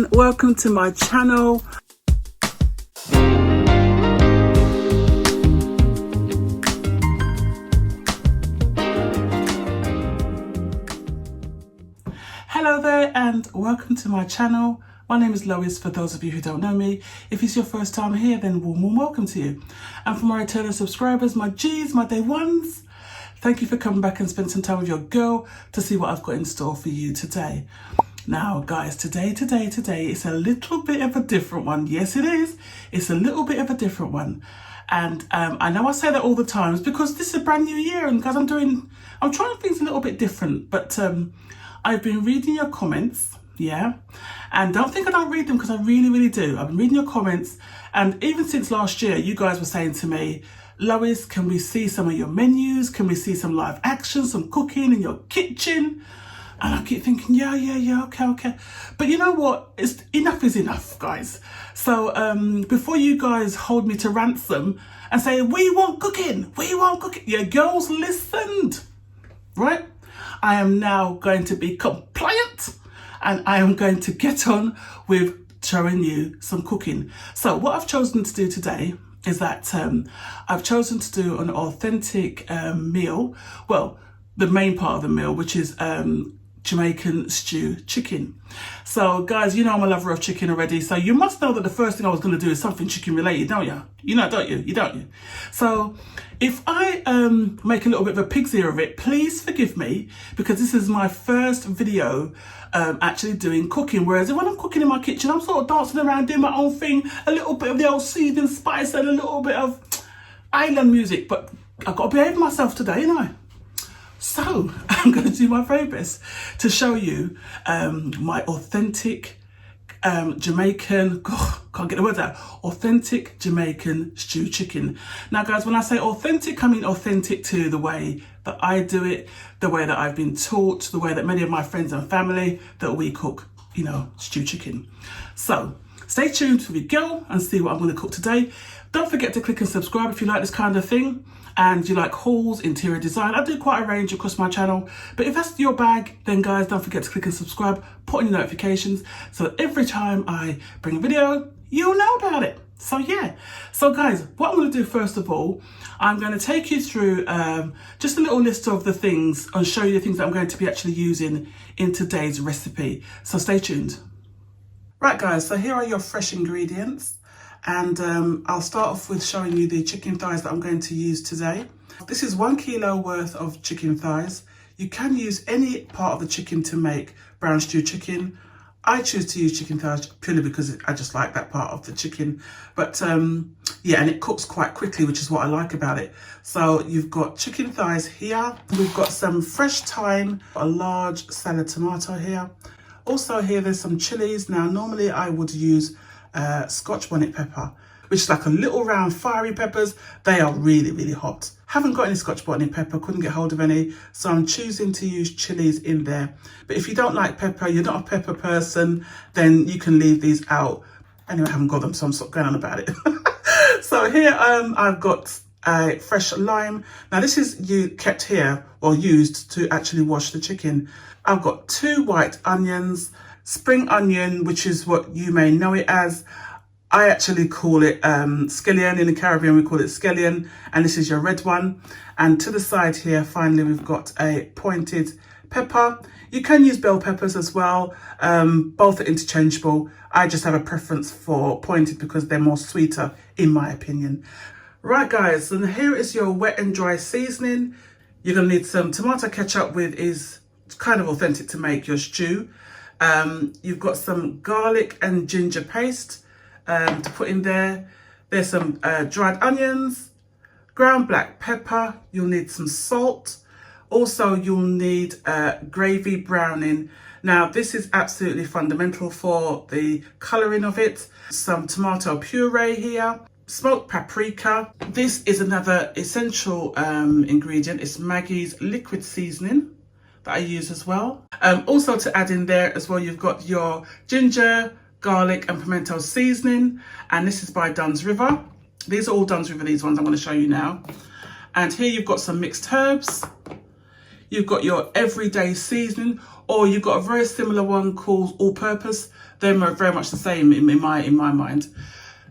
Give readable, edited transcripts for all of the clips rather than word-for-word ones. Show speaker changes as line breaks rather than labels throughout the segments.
and welcome to my channel. Hello there and welcome to my channel. My name is Loise, for those of you who don't know me. If it's your first time here, then warm welcome to you. And for my returning subscribers, my G's, my day ones, thank you for coming back and spend some time with your girl to see what I've got in store for you today. Now guys, today it's a little bit of a different one. Yes it is, it's a little bit of a different one. And I know I say that all the time because this is a brand new year and guys, I'm trying things a little bit different, but I've been reading your comments, yeah, and don't think I don't read them because I really do. I've been reading your comments, and even since last year you guys were saying to me, Lois, can we see some of your menus? Can we see some live action, some cooking in your kitchen? And I keep thinking, yeah, okay. But you know what? Enough is enough, guys. So before you guys hold me to ransom and say, we want cooking. Your girls listened, right? I am now going to be compliant and I am going to get on with showing you some cooking. So what I've chosen to do today is that I've chosen to do an authentic meal. Well, the main part of the meal, which is Jamaican stew chicken. So guys, you know I'm a lover of chicken already, so you must know that the first thing I was going to do is something chicken related, don't you? You know, don't you? So if I make a little bit of a pig's ear of it, please forgive me, because this is my first video actually doing cooking, whereas when I'm cooking in my kitchen, I'm sort of dancing around doing my own thing, a little bit of the old seething spice and a little bit of island music, but I've got to behave myself today, you know. So I'm going to do my very best to show you my authentic Jamaican, can't get the words out, authentic Jamaican stew chicken. Now guys, when I say authentic, I mean authentic to the way that I do it, the way that I've been taught, the way that many of my friends and family that we cook, you know, stew chicken. So stay tuned with your girl and see what I'm going to cook today. Don't forget to click and subscribe if you like this kind of thing and you like hauls, interior design. I do quite a range across my channel, but if that's your bag, then guys, don't forget to click and subscribe, put on your notifications so that every time I bring a video, you'll know about it. So yeah, so guys, what I'm going to do first of all, I'm going to take you through just a little list of the things and show you the things that I'm going to be actually using in today's recipe. So stay tuned. Right guys, so here are your fresh ingredients. And I'll start off with showing you the chicken thighs that I'm going to use today. This is 1 kilo worth of chicken thighs. You can use any part of the chicken to make brown stew chicken. I choose to use chicken thighs purely because I just like that part of the chicken. But yeah, and it cooks quite quickly, which is what I like about it. So you've got chicken thighs here. We've got some fresh thyme, a large salad tomato here. Also here, there's some chilies. Now, normally I would use Scotch bonnet pepper, which is like a little round fiery peppers. They are really hot. Haven't got any Scotch bonnet pepper, couldn't get hold of any, so I'm choosing to use chilies in there. But if you don't like pepper, you're not a pepper person, then you can leave these out. Anyway, I haven't got them, so I'm sort of going on about it. So here I've got a fresh lime. Now this is kept here or used to actually wash the chicken. I've got 2 white onions, spring onion, which is what you may know it as. I actually call it scallion. In the Caribbean we call it scallion, and this is your red one. And to the side here, finally, we've got a pointed pepper. You can use bell peppers as well. Both are interchangeable. I just have a preference for pointed because they're more sweeter in my opinion. Right guys, and here is your wet and dry seasoning. You're gonna need some tomato ketchup, with is kind of authentic to make your stew. You've got some garlic and ginger paste to put in there. There's some dried onions, ground black pepper. You'll need some salt. Also, you'll need gravy browning. Now, this is absolutely fundamental for the colouring of it. Some tomato puree here, smoked paprika. This is another essential ingredient. It's Maggie's liquid seasoning that I use as well. Also to add in there as well, you've got your ginger, garlic and pimento seasoning, and this is by Dunn's River. These are all Dunn's River, these ones I'm going to show you now. And here you've got some mixed herbs. You've got your everyday seasoning. or you've got a very similar one called all-purpose. They're very much the same in my mind.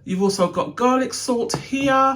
You've also got garlic salt here,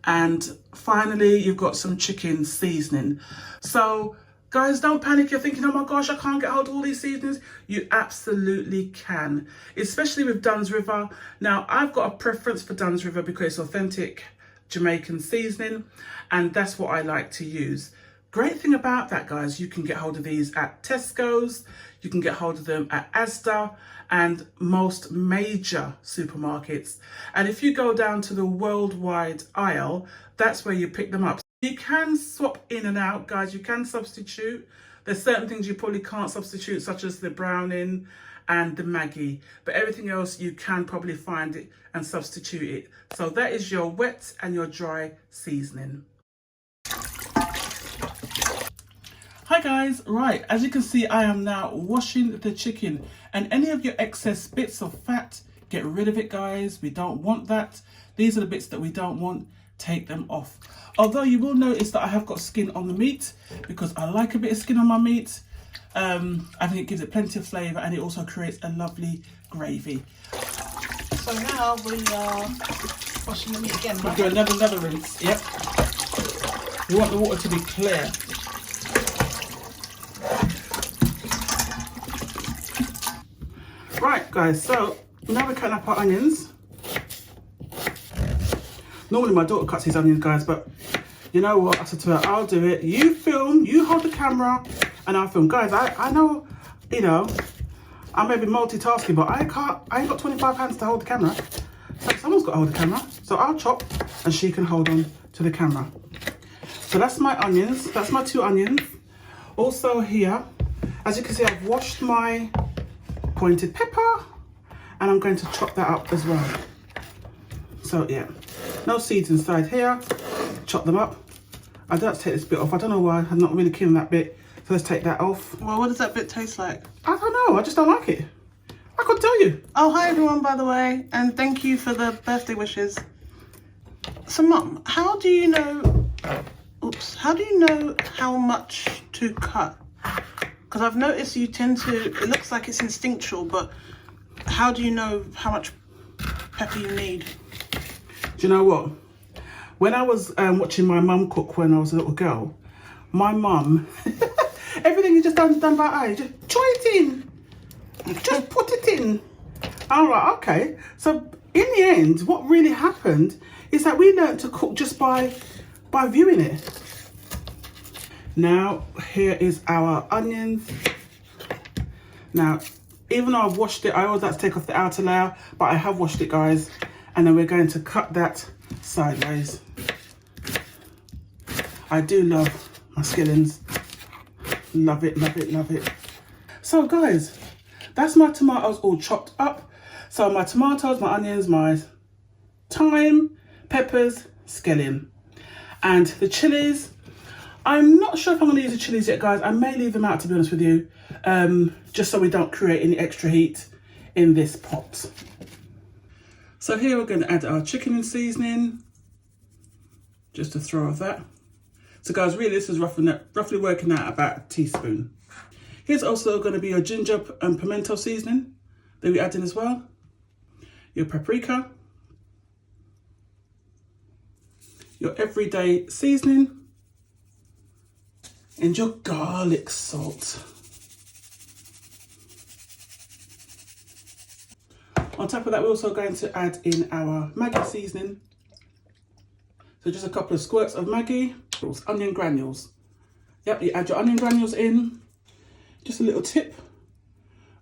and finally you've got some chicken seasoning. So guys, don't panic. You're thinking, oh my gosh, I can't get hold of all these seasonings. You absolutely can, especially with Dunn's River. Now, I've got a preference for Dunn's River because it's authentic Jamaican seasoning, and that's what I like to use. Great thing about that, guys, you can get hold of these at Tesco's, you can get hold of them at Asda and most major supermarkets. And if you go down to the worldwide aisle, that's where you pick them up. You can swap in and out, guys. You can substitute. There's certain things you probably can't substitute, such as the browning and the Maggi, but everything else you can probably find it and substitute it. So that is your wet and your dry seasoning. Hi guys, right, as you can see, I am now washing the chicken, and any of your excess bits of fat, get rid of it, guys. We don't want that. These are the bits that we don't want. Take them off. Although you will notice that I have got skin on the meat because I like a bit of skin on my meat. I think it gives it plenty of flavour, and it also creates a lovely gravy.
So now we are washing the meat again, right?
We'll do another rinse, yep. You want the water to be clear. Right guys, so now we're cutting up our onions. Normally my daughter cuts these onions, guys, but you know what, I said to her, I'll do it. You film, you hold the camera, and I'll film. Guys, I know, you know, I may be multitasking, but I ain't got 25 hands to hold the camera. So someone's got to hold the camera. So I'll chop and she can hold on to the camera. So that's my onions, that's my 2 onions. Also here, as you can see, I've washed my pointed pepper, and I'm going to chop that up as well. So yeah, no seeds inside here. Chop them up. I don't take this bit off. I don't know why. I'm not really keen on that bit. So let's take that off.
Well, what does that bit taste like?
I don't know. I just don't like it. I couldn't tell you.
Oh, hi everyone, by the way, and thank you for the birthday wishes. So Mum, how do you know, how do you know how much to cut? Because I've noticed you tend to, it looks like it's instinctual, but how do you know how much pepper you need?
Do you know what? When I was watching my mum cook when I was a little girl, my mum, everything is just done by eye. Just throw it in. Just put it in. I'm like, okay. So in the end, what really happened is that we learned to cook just by viewing it. Now, here is our onions. Now, even though I've washed it, I always like to take off the outer layer, but I have washed it, guys. And then we're going to cut that sideways. I do love my skillings. Love it, love it, love it. So guys, that's my tomatoes all chopped up. So my tomatoes, my onions, my thyme, peppers, scallion. And the chilies, I'm not sure if I'm going to use the chilies yet, guys. I may leave them out, to be honest with you, just so we don't create any extra heat in this pot. So here we're going to add our chicken and seasoning, just a throw of that. So guys, really this is roughly working out about a teaspoon. Here's also going to be your ginger and pimento seasoning that we add in as well. Your paprika. Your everyday seasoning. And your garlic salt. On top of that, we're also going to add in our Maggi seasoning. So just a couple of squirts of Maggi. Onion granules. Yep, you add your onion granules in. Just a little tip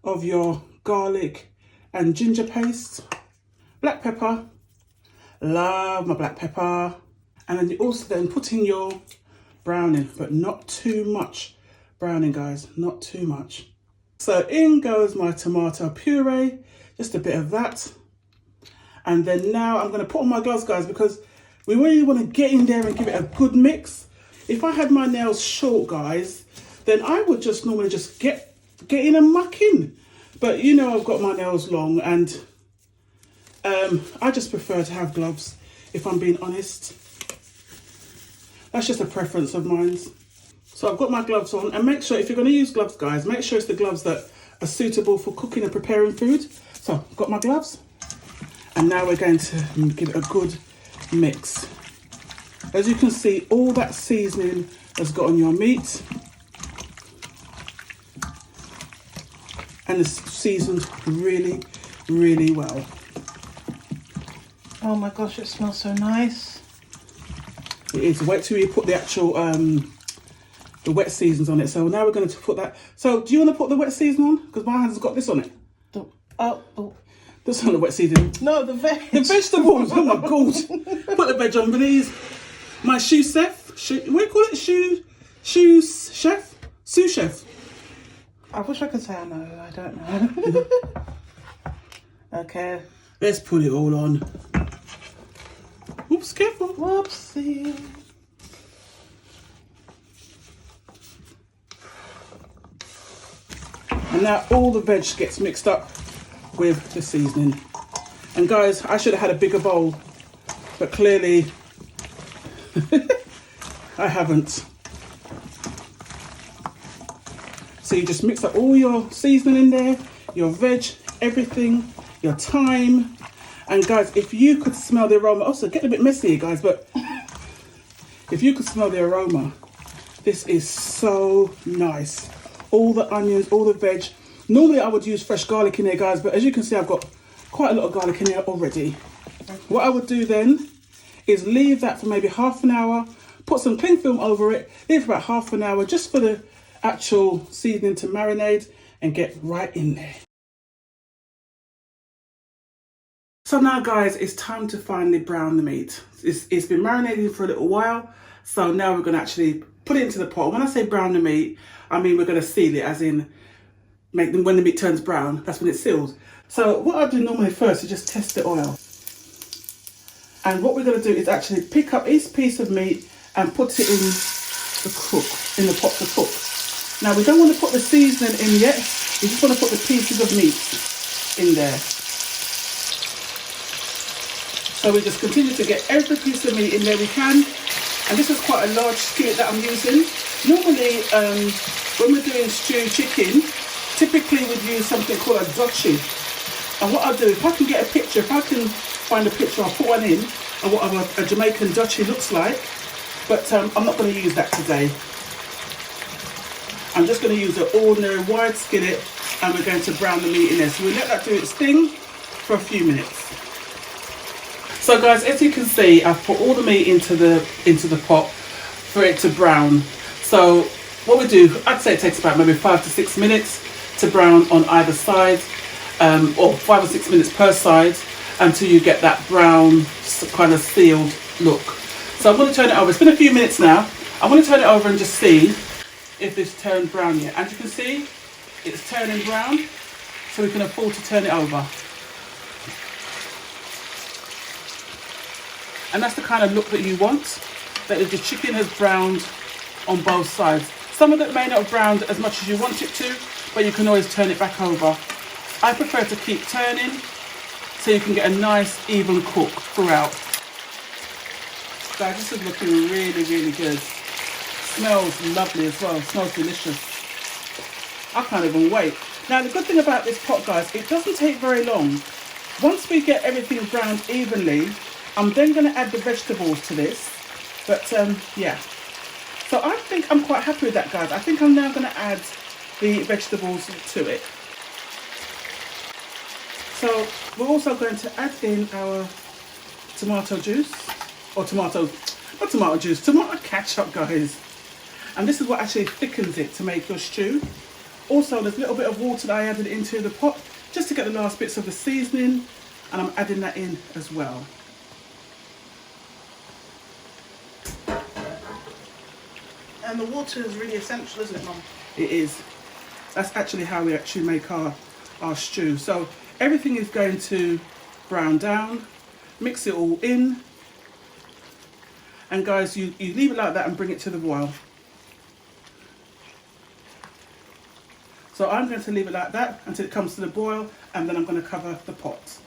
of your garlic and ginger paste. Black pepper. Love my black pepper. And then you also then put in your browning, but not too much browning, guys, not too much. So in goes my tomato puree, just a bit of that. And then now I'm going to put on my gloves, guys, because we really want to get in there and give it a good mix. If I had my nails short, guys, then I would just normally just get in and muck in. But you know, I've got my nails long, and I just prefer to have gloves, if I'm being honest. That's just a preference of mine. So I've got my gloves on, and make sure if you're going to use gloves, guys, make sure it's the gloves that are suitable for cooking and preparing food. So I've got my gloves, and now we're going to give it a good mix. As you can see, all that seasoning has got on your meat, and it's seasoned really, really well.
Oh my gosh, it smells so nice.
It is. Wait till you put the actual the wet seasons on it. So now we're going to put that. So do you want to put the wet season on? Because my hand's got this on it. This on the wet seasoning.
No, the veg.
The vegetables. Oh my god! Put the veg on, please. My sous chef. What do you call it? Sous chef. Sous chef.
I wish I could say I know. I don't know. Okay.
Let's put it all on. Oops, careful.
Whoopsie.
And now all the veg gets mixed up with the seasoning. And guys, I should have had a bigger bowl, but clearly I haven't. So you just mix up all your seasoning in there, your veg, everything, your thyme. And guys, if you could smell the aroma, also getting a bit messy here, guys, but if you could smell the aroma, this is so nice. All the onions, all the veg. Normally I would use fresh garlic in there, guys, but as you can see, I've got quite a lot of garlic in there already. What I would do then is leave that for maybe half an hour, put some cling film over it, leave for about half an hour just for the actual seasoning to marinate and get right in there. So now, guys, it's time to finally brown the meat. It's been marinating for a little while, so now we're going to actually put it into the pot. When I say brown the meat, I mean we're going to seal it, as in make them, when the meat turns brown, that's when it's sealed. So what I do normally first is just test the oil. And what we're going to do is actually pick up each piece of meat and put it in the pot to cook. Now we don't want to put the seasoning in yet. We just want to put the pieces of meat in there. So we just continue to get every piece of meat in there we can. And this is quite a large skillet that I'm using. Normally, when we're doing stewed chicken, typically we'd use something called a duchy. And what I'll do, if I can get a picture, if I can find a picture, I'll put one in of what a Jamaican duchy looks like. But I'm not going to use that today. I'm just going to use an ordinary wide skillet, and we're going to brown the meat in there. So we let that do its thing for a few minutes. So guys, as you can see, I've put all the meat into the pot for it to brown. So what we do, I'd say it takes about maybe 5 to 6 minutes to brown on either side, or 5 or 6 minutes per side, until you get that brown kind of sealed look. So I'm going to turn it over. It's been a few minutes now. I'm going to turn it over and just see if it's turned brown yet. As you can see, it's turning brown, so we can afford to turn it over. And that's the kind of look that you want, that if the chicken has browned on both sides. Some of it may not have browned as much as you want it to, but you can always turn it back over. I prefer to keep turning so you can get a nice even cook throughout. Guys, this is looking really, really good. Smells lovely as well, smells delicious. I can't even wait. Now the good thing about this pot, guys, it doesn't take very long. Once we get everything browned evenly, I'm then going to add the vegetables to this, but yeah. So I think I'm quite happy with that, guys. I think I'm now going to add the vegetables to it. So we're also going to add in our tomato juice, or tomato ketchup, guys. And this is what actually thickens it to make your stew. Also, there's a little bit of water that I added into the pot, just to get the last bits of the seasoning, and I'm adding that in as well.
And the water is really essential, isn't it, Mum?
It is. That's actually how we actually make our stew. So everything is going to brown down, mix it all in, and guys, you leave it like that and bring it to the boil. So I'm going to leave it like that until it comes to the boil, and then I'm going to cover the pot.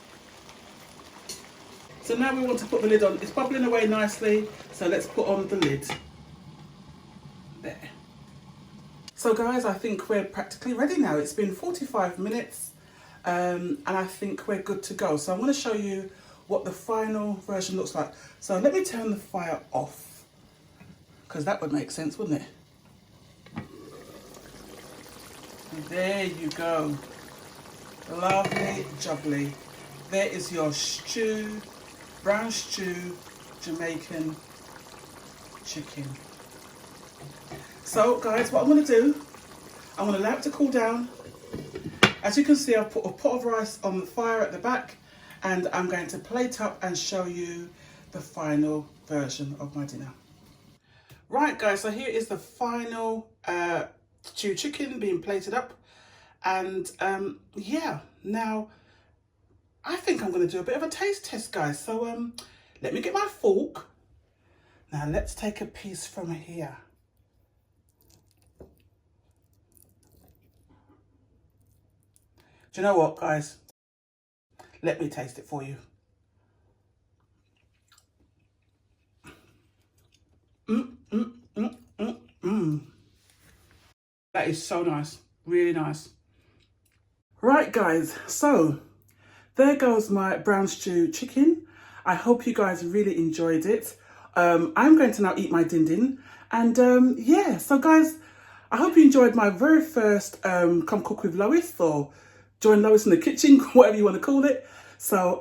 So now we want to put the lid on. It's bubbling away nicely, so let's put on the lid. There. So guys, I think we're practically ready now. It's been 45 minutes and I think we're good to go. So I'm going to show you what the final version looks like. So let me turn the fire off, because that would make sense, wouldn't it? And there you go. Lovely jubbly. There is your stew, brown stew, Jamaican chicken. So guys, what I'm going to do, I'm going to allow it to cool down. As you can see, I've put a pot of rice on the fire at the back, and I'm going to plate up and show you the final version of my dinner. Right guys, so here is the final stew chicken being plated up. And yeah, now I think I'm going to do a bit of a taste test, guys. So let me get my fork. Now let's take a piece from here. Do you know what, guys? Let me taste it for you. That is so nice, really nice. Right guys, so there goes my brown stew chicken. I hope you guys really enjoyed it. I'm going to now eat my din din. And yeah, so guys, I hope you enjoyed my very first Come Cook with Loise, or Join Loise in the Kitchen, whatever you want to call it. So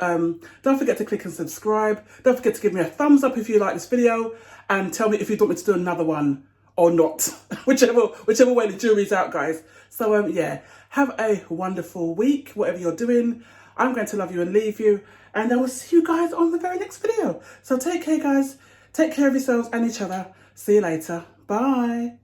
don't forget to click and subscribe. Don't forget to give me a thumbs up if you like this video, and tell me if you want me to do another one or not. whichever way the jury's out, guys. So yeah, have a wonderful week, whatever you're doing. I'm going to love you and leave you, and I will see you guys on the very next video. So take care, guys. Take care of yourselves and each other. See you later. Bye.